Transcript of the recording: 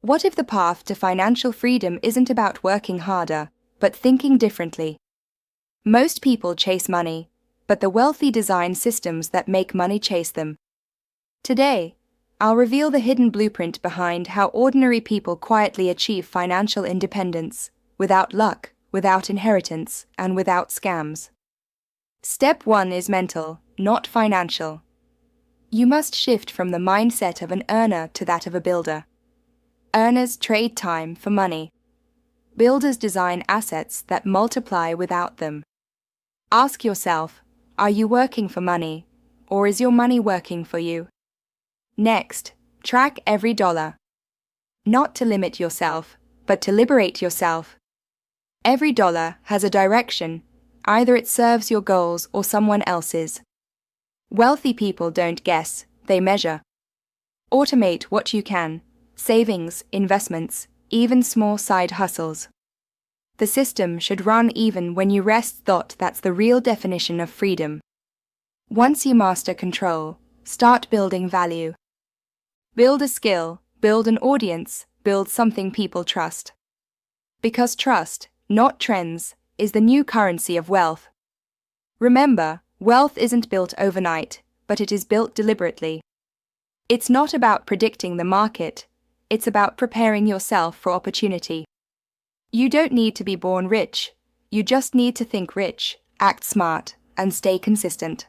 What if the path to financial freedom isn't about working harder, but thinking differently? Most people chase money, but the wealthy design systems that make money chase them. Today, I'll reveal the hidden blueprint behind how ordinary people quietly achieve financial independence, without luck, without inheritance, and without scams. Step 1 is mental, not financial. You must shift from the mindset of an earner to that of a builder. Earners trade time for money. Builders design assets that multiply without them. Ask yourself, are you working for money, or is your money working for you? Next, track every dollar. Not to limit yourself, but to liberate yourself. Every dollar has a direction. Either it serves your goals or someone else's. Wealthy people don't guess, they measure. Automate what you can: savings, investments, even small side hustles. The system should run even when you rest. That's the real definition of freedom. Once you master control, start building value. Build a skill, build an audience, build something people trust. Because trust, not trends, is the new currency of wealth. Remember, wealth isn't built overnight, but it is built deliberately. It's not about predicting the market, it's about preparing yourself for opportunity. You don't need to be born rich, you just need to think rich, act smart, and stay consistent.